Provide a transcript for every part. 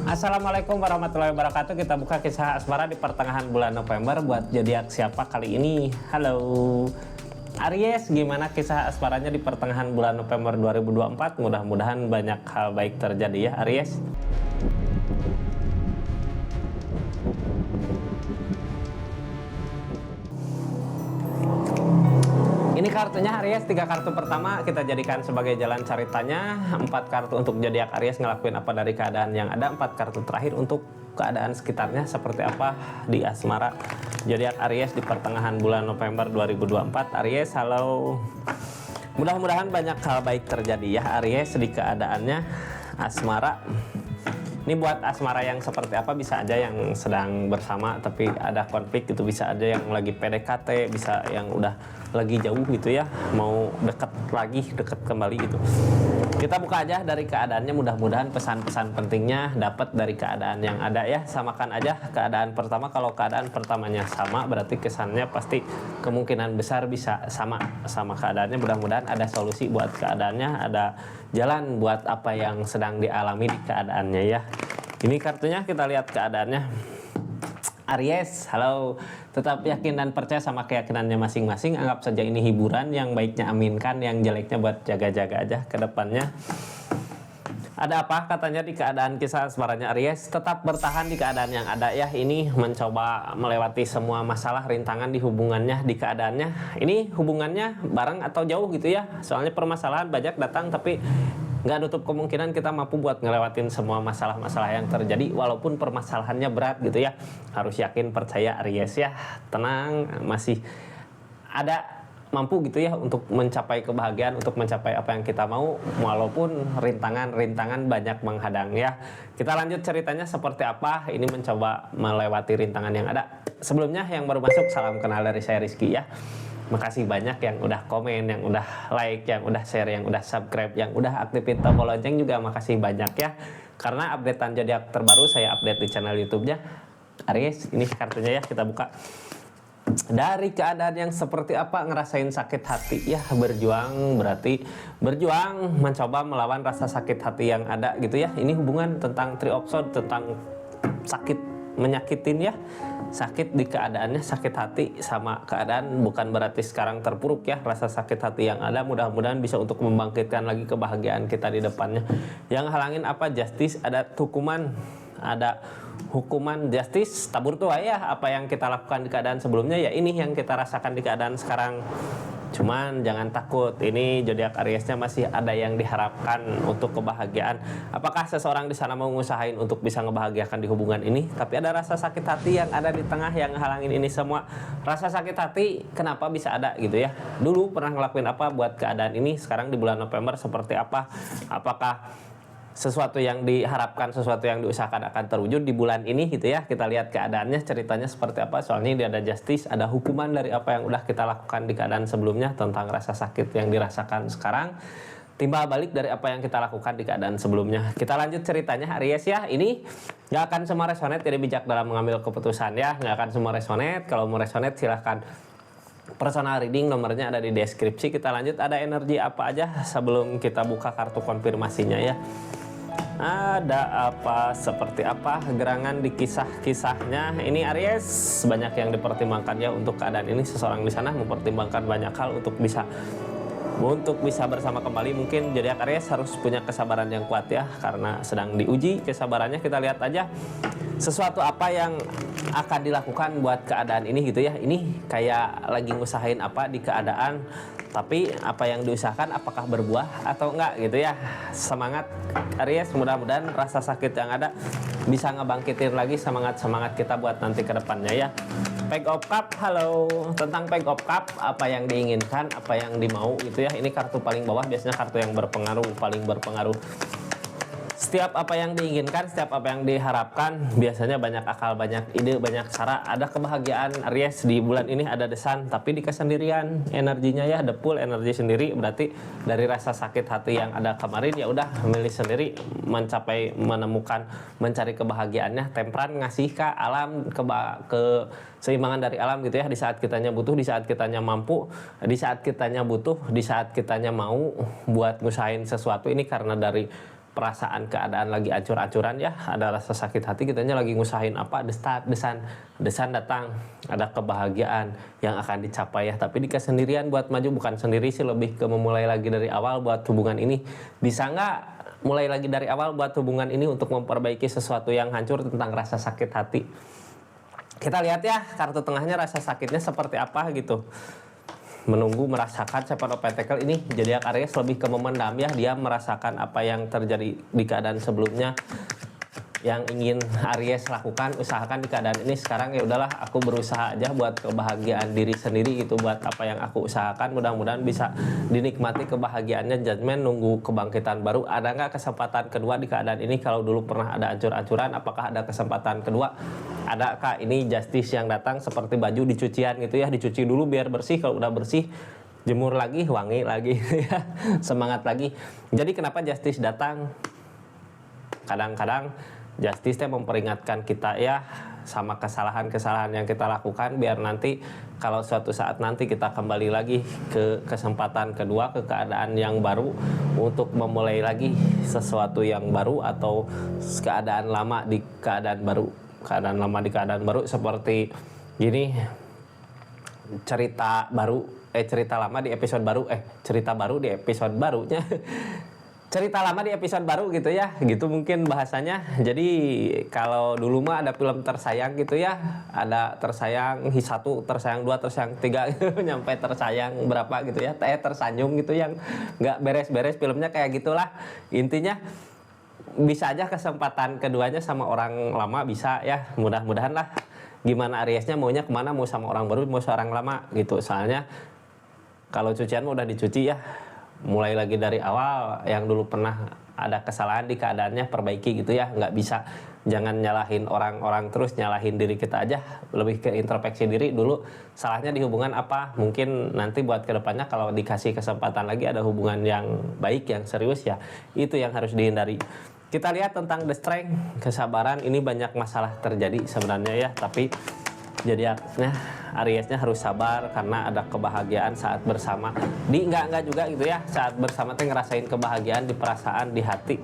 Assalamualaikum warahmatullahi wabarakatuh. Kita buka kisah asmara di pertengahan bulan November buat zodiak siapa kali ini. Halo Aries, gimana kisah asmaranya di pertengahan bulan November 2024? Mudah-mudahan banyak hal baik terjadi ya Aries. Ini kartunya Aries, 3 kartu pertama kita jadikan sebagai jalan ceritanya, 4 kartu untuk zodiak Aries ngelakuin apa dari keadaan yang ada, 4 kartu terakhir untuk keadaan sekitarnya seperti apa di asmara zodiak Aries di pertengahan bulan November 2024. Aries, halo. Mudah-mudahan banyak hal baik terjadi ya Aries di keadaannya asmara. Ini buat asmara yang seperti apa, bisa aja yang sedang bersama tapi ada konflik gitu, bisa aja yang lagi PDKT, bisa yang udah lagi jauh gitu ya, mau deket kembali gitu. Kita buka aja dari keadaannya, mudah-mudahan pesan-pesan pentingnya dapat dari keadaan yang ada ya. Samakan aja keadaan pertama, kalau keadaan pertamanya sama berarti kesannya pasti kemungkinan besar bisa sama keadaannya. Mudah-mudahan ada solusi buat keadaannya, ada jalan buat apa yang sedang dialami di keadaannya ya. Ini kartunya, kita lihat keadaannya. Aries, halo. Tetap yakin dan percaya sama keyakinannya masing-masing. Anggap saja ini hiburan, yang baiknya aminkan, yang jeleknya buat jaga-jaga aja ke depannya. Ada apa katanya di keadaan kisah asmaranya Aries? Tetap bertahan di keadaan yang ada ya. Ini mencoba melewati semua masalah, rintangan di hubungannya, di keadaannya. Ini hubungannya bareng atau jauh gitu ya. Soalnya permasalahan banyak datang, tapi nggak nutup kemungkinan kita mampu buat ngelewatin semua masalah-masalah yang terjadi walaupun permasalahannya berat gitu ya. Harus yakin percaya Aries ya. Tenang, masih ada mampu gitu ya untuk mencapai kebahagiaan, untuk mencapai apa yang kita mau walaupun rintangan-rintangan banyak menghadang ya. Kita lanjut ceritanya seperti apa. Ini mencoba melewati rintangan yang ada. Sebelumnya yang baru masuk, salam kenal dari saya Rizky ya. Makasih banyak yang udah komen, yang udah like, yang udah share, yang udah subscribe, yang udah aktifin tombol lonceng juga makasih banyak ya. Karena updatean zodiak terbaru saya update di channel YouTube-nya Aries. Ini kartunya ya, kita buka. Dari keadaan yang seperti apa, ngerasain sakit hati ya, berjuang berarti berjuang mencoba melawan rasa sakit hati yang ada gitu ya. Ini hubungan tentang Three of Swords, tentang sakit menyakitin ya. Sakit di keadaannya, sakit hati sama keadaan, bukan berarti sekarang terpuruk ya. Rasa sakit hati yang ada mudah-mudahan bisa untuk membangkitkan lagi kebahagiaan kita di depannya. Yang halangin apa? Justice, ada hukuman, ada hukuman justice, tabur tua ya. Apa yang kita lakukan di keadaan sebelumnya ya ini yang kita rasakan di keadaan sekarang. Cuman jangan takut, ini zodiak Ariesnya masih ada yang diharapkan untuk kebahagiaan. Apakah seseorang di sana mau ngusahain untuk bisa ngebahagiakan di hubungan ini? Tapi ada rasa sakit hati yang ada di tengah yang halangin ini semua. Rasa sakit hati kenapa bisa ada gitu ya? Dulu pernah ngelakuin apa buat keadaan ini? Sekarang di bulan November seperti apa? Apakah sesuatu yang diharapkan, sesuatu yang diusahakan akan terwujud di bulan ini gitu ya? Kita lihat keadaannya, ceritanya seperti apa. Soalnya ini ada justice, ada hukuman dari apa yang udah kita lakukan di keadaan sebelumnya, tentang rasa sakit yang dirasakan sekarang, timbal balik dari apa yang kita lakukan di keadaan sebelumnya. Kita lanjut ceritanya Aries ya. Ini nggak akan semua resonate, jadi bijak dalam mengambil keputusan ya. Nggak akan semua resonate. Kalau mau resonate silahkan personal reading, nomornya ada di deskripsi. Kita lanjut, ada energi apa aja sebelum kita buka kartu konfirmasinya ya. Ada apa, seperti apa gerangan di kisah-kisahnya ini Aries. Banyak yang dipertimbangkan ya untuk keadaan ini. Seseorang di sana mempertimbangkan banyak hal untuk bisa bersama kembali. Mungkin zodiak Aries harus punya kesabaran yang kuat ya, karena sedang diuji kesabarannya. Kita lihat aja sesuatu apa yang akan dilakukan buat keadaan ini gitu ya. Ini kayak lagi ngusahain apa di keadaan, tapi apa yang diusahakan apakah berbuah atau enggak gitu ya. Semangat Aries, mudah-mudahan rasa sakit yang ada bisa ngebangkitin lagi semangat kita buat nanti ke depannya ya. Page of Cup, halo. Tentang Page of Cup, apa yang diinginkan, apa yang dimau gitu ya. Ini kartu paling bawah, biasanya kartu yang berpengaruh, paling berpengaruh. Setiap apa yang diinginkan, setiap apa yang diharapkan, biasanya banyak akal, banyak ide, banyak cara. Ada kebahagiaan Aries di bulan ini, ada desan, tapi di kesendirian energinya ya, depul energi sendiri. Berarti dari rasa sakit hati yang ada kemarin ya udah memilih sendiri, mencapai, menemukan, mencari kebahagiaannya. Tempran ngasih ke alam, keseimbangan dari alam gitu ya. Di saat kitanya butuh, di saat kitanya mampu, di saat kitanya butuh, di saat kitanya mau buat ngusahain sesuatu. Ini karena dari perasaan keadaan lagi acur-acuran ya, ada rasa sakit hati, kitanya lagi ngusahain apa, desan datang, ada kebahagiaan yang akan dicapai ya. Tapi di kesendirian buat maju, bukan sendiri sih, lebih ke memulai lagi dari awal buat hubungan ini. Bisa nggak mulai lagi dari awal buat hubungan ini untuk memperbaiki sesuatu yang hancur tentang rasa sakit hati? Kita lihat ya kartu tengahnya, rasa sakitnya seperti apa gitu. Menunggu, merasakan. Seven of Pentacle ini zodiak Aries lebih ke memendam ya, dia merasakan apa yang terjadi di keadaan sebelumnya yang ingin Aries lakukan, usahakan di keadaan ini. Sekarang ya udahlah, aku berusaha aja buat kebahagiaan diri sendiri gitu, buat apa yang aku usahakan, mudah-mudahan bisa dinikmati kebahagiaannya. Judgment, nunggu kebangkitan baru. Ada nggak kesempatan kedua di keadaan ini? Kalau dulu pernah ada ancur-ancuran, apakah ada kesempatan kedua? Ada kak? Ini Justice yang datang seperti baju dicucian gitu ya, dicuci dulu biar bersih, kalau udah bersih jemur lagi, wangi lagi ya, semangat lagi. Jadi kenapa Justice datang? Kadang-kadang Justice memperingatkan kita ya sama kesalahan-kesalahan yang kita lakukan, biar nanti kalau suatu saat nanti kita kembali lagi ke kesempatan kedua, ke keadaan yang baru, untuk memulai lagi sesuatu yang baru, atau keadaan lama di keadaan baru. Keadaan lama di keadaan baru seperti gini, cerita lama di episode baru, cerita baru di episode barunya. Cerita lama di episode baru gitu ya, gitu mungkin bahasanya. Jadi kalau dulu mah ada film tersayang gitu ya, ada tersayang 1, tersayang 2, tersayang 3 gitu, nyampe tersayang berapa gitu ya, tersanjung gitu, yang nggak beres-beres filmnya kayak gitulah. Intinya bisa aja kesempatan keduanya sama orang lama, bisa ya, mudah-mudahan lah. Gimana Ariesnya maunya kemana, mau sama orang baru, mau seorang lama gitu. Soalnya kalau cucian udah dicuci ya, mulai lagi dari awal. Yang dulu pernah ada kesalahan di keadaannya, perbaiki gitu ya, nggak bisa. Jangan nyalahin orang-orang terus, nyalahin diri kita aja. Lebih ke introspeksi diri dulu, salahnya di hubungan apa. Mungkin nanti buat kedepannya kalau dikasih kesempatan lagi ada hubungan yang baik, yang serius ya, itu yang harus dihindari. Kita lihat tentang The Strength, kesabaran. Ini banyak masalah terjadi sebenarnya ya, tapi jadinya Ariesnya harus sabar karena ada kebahagiaan saat bersama. Enggak juga gitu ya, saat bersama tuh ngerasain kebahagiaan di perasaan, di hati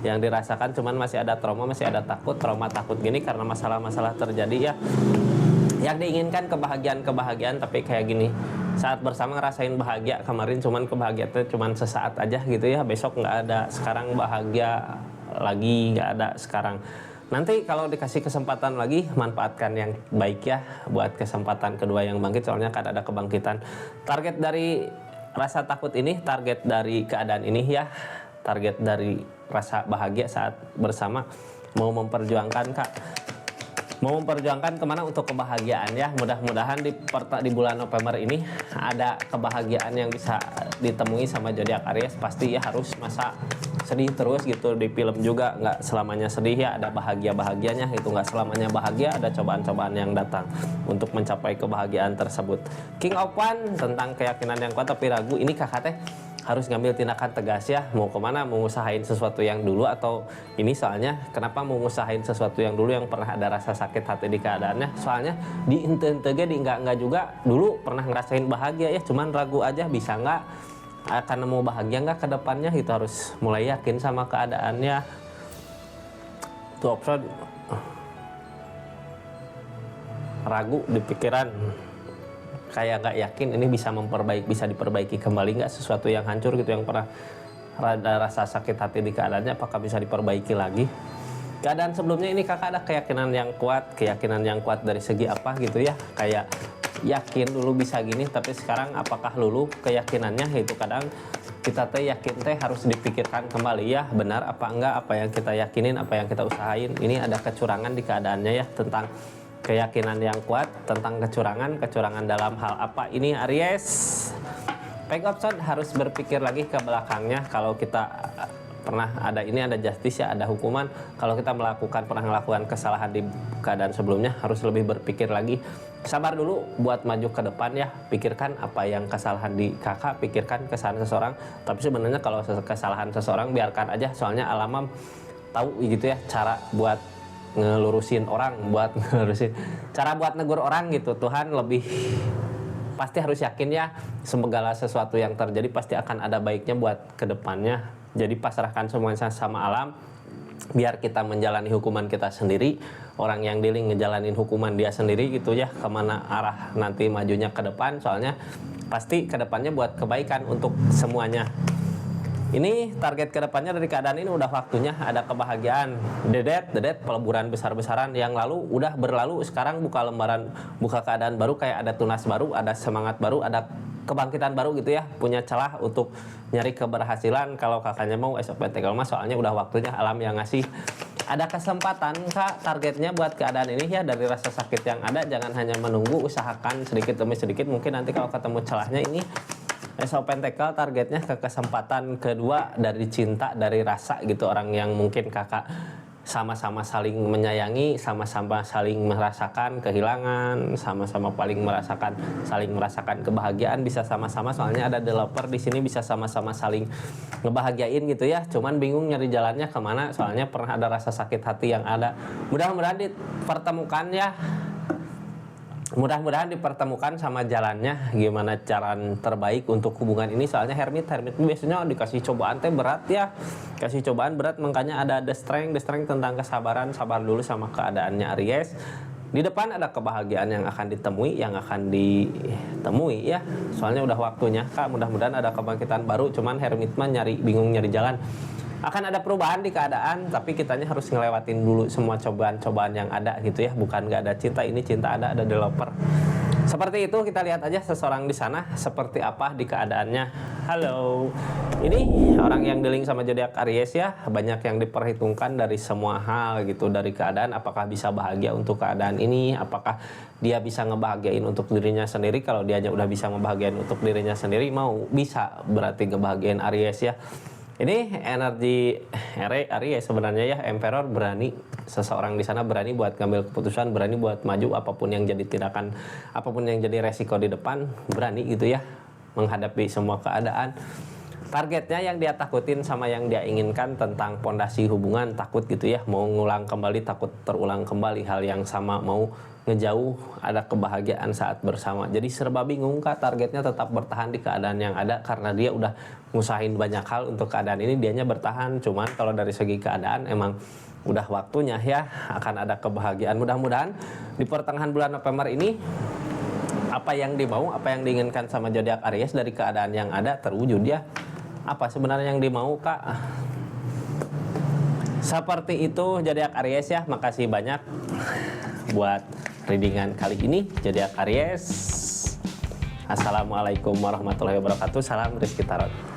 yang dirasakan. Cuman masih ada trauma, masih ada trauma takut gini karena masalah-masalah terjadi ya. Yang diinginkan kebahagiaan, tapi kayak gini, saat bersama ngerasain bahagia kemarin, cuman kebahagiaan itu cuman sesaat aja gitu ya, besok nggak ada. Sekarang bahagia lagi nggak ada sekarang. Nanti kalau dikasih kesempatan lagi, manfaatkan yang baik ya buat kesempatan kedua yang bangkit, soalnya kan ada kebangkitan. Target dari rasa takut ini, target dari keadaan ini ya, target dari rasa bahagia saat bersama, mau memperjuangkan kak. Mau memperjuangkan kemana untuk kebahagiaan ya. Mudah-mudahan di bulan November ini ada kebahagiaan yang bisa ditemui sama zodiak Aries. Pasti ya harus masa sedih terus gitu. Di film juga nggak selamanya sedih ya, ada bahagianya itu. Nggak selamanya bahagia, ada cobaan-cobaan yang datang untuk mencapai kebahagiaan tersebut. King of Wands tentang keyakinan yang kuat tapi ragu. Ini kakak teh harus ngambil tindakan tegas ya, mau kemana, mau ngusahain sesuatu yang dulu atau ini. Soalnya kenapa mau ngusahain sesuatu yang dulu, yang pernah ada rasa sakit hati di keadaannya. Soalnya di ente-entege, di enggak juga dulu pernah ngerasain bahagia ya, cuman ragu aja bisa nggak, akan nemu bahagia nggak ke depannya gitu. Harus mulai yakin sama keadaannya. Tuh option ragu di pikiran, kayak nggak yakin ini bisa diperbaiki kembali nggak, sesuatu yang hancur gitu, yang pernah ada rasa sakit hati di keadaannya, apakah bisa diperbaiki lagi. Keadaan sebelumnya ini kakak ada keyakinan yang kuat dari segi apa gitu ya, kayak yakin dulu bisa gini, tapi sekarang apakah luluh keyakinannya. Itu kadang kita yakin harus dipikirkan kembali ya, benar apa enggak apa yang kita yakinin, apa yang kita usahain. Ini ada kecurangan di keadaannya ya, tentang keyakinan yang kuat, tentang kecurangan dalam hal apa ini Aries. Back option harus berpikir lagi ke belakangnya. Kalau kita pernah ada ini, ada justice ya, ada hukuman. Kalau kita pernah melakukan kesalahan di keadaan sebelumnya, harus lebih berpikir lagi. Sabar dulu buat maju ke depan ya. Pikirkan apa yang kesalahan di kakak, pikirkan kesalahan seseorang. Tapi sebenarnya kalau kesalahan seseorang biarkan aja, soalnya alam tahu gitu ya cara buat ngelurusin orang, cara buat negur orang gitu. Tuhan lebih pasti harus yakin ya, segala sesuatu yang terjadi pasti akan ada baiknya buat kedepannya. Jadi pasrahkan semuanya sama alam, biar kita menjalani hukuman kita sendiri, orang yang dealing ngejalanin hukuman dia sendiri gitu ya, kemana arah nanti majunya ke depan, soalnya pasti ke depannya buat kebaikan untuk semuanya. Ini target kedepannya dari keadaan ini udah waktunya ada kebahagiaan. Dedet peleburan besar-besaran yang lalu udah berlalu, sekarang buka keadaan baru, kayak ada tunas baru, ada semangat baru, ada kebangkitan baru gitu ya, punya celah untuk nyari keberhasilan. Kalau kakaknya mau SOPTK mas, soalnya udah waktunya alam yang ngasih. Ada kesempatan kak, targetnya buat keadaan ini ya, dari rasa sakit yang ada jangan hanya menunggu, usahakan sedikit demi sedikit. Mungkin nanti kalau ketemu celahnya ini SOPTK targetnya ke kesempatan kedua dari cinta, dari rasa gitu. Orang yang mungkin kakak sama-sama saling menyayangi, sama-sama saling merasakan kehilangan, sama-sama saling merasakan kebahagiaan, bisa sama-sama. Soalnya ada developer di sini bisa sama-sama saling ngebahagiain gitu ya. Cuman bingung nyari jalannya kemana, soalnya pernah ada rasa sakit hati yang ada. Mudah-mudahan dipertemukan ya. Mudah-mudahan dipertemukan sama jalannya, gimana cara terbaik untuk hubungan ini. Soalnya hermit biasanya dikasih cobaan berat ya, kasih cobaan berat, makanya ada the strength tentang kesabaran. Sabar dulu sama keadaannya Aries. Di depan ada kebahagiaan yang akan ditemui ya, soalnya udah waktunya kak. Mudah-mudahan ada kebangkitan baru, cuman hermit mah bingung nyari jalan. Akan ada perubahan di keadaan, tapi kitanya harus ngelewatin dulu semua cobaan-cobaan yang ada gitu ya. Bukan nggak ada cinta, ini cinta ada developer. Seperti itu, kita lihat aja seseorang di sana seperti apa di keadaannya. Halo, ini orang yang dealing sama zodiak Aries ya, banyak yang diperhitungkan dari semua hal gitu, dari keadaan. Apakah bisa bahagia untuk keadaan ini, apakah dia bisa ngebahagiain untuk dirinya sendiri. Kalau dia aja udah bisa ngebahagiain untuk dirinya sendiri, mau bisa berarti ngebahagiain Aries ya. Ini energi Aries sebenarnya ya, Emperor. Berani, seseorang di sana berani buat ngambil keputusan, berani buat maju apapun yang jadi tindakan, apapun yang jadi resiko di depan, berani gitu ya menghadapi semua keadaan. Targetnya yang dia takutin sama yang dia inginkan tentang pondasi hubungan, takut gitu ya, mau ngulang kembali, takut terulang kembali hal yang sama, mau ngejauh, ada kebahagiaan saat bersama. Jadi serba bingung kak, targetnya tetap bertahan di keadaan yang ada karena dia udah ngusahain banyak hal untuk keadaan ini, dianya bertahan. Cuman kalau dari segi keadaan emang udah waktunya ya, akan ada kebahagiaan. Mudah-mudahan di pertengahan bulan November ini apa yang dimau, apa yang diinginkan sama zodiak Aries dari keadaan yang ada terwujud ya. Apa sebenarnya yang dimau kak? Seperti itu zodiak Aries ya. Makasih banyak buat readingan kali ini zodiak Aries. Assalamualaikum warahmatullahi wabarakatuh. Salam Rizky Tarot.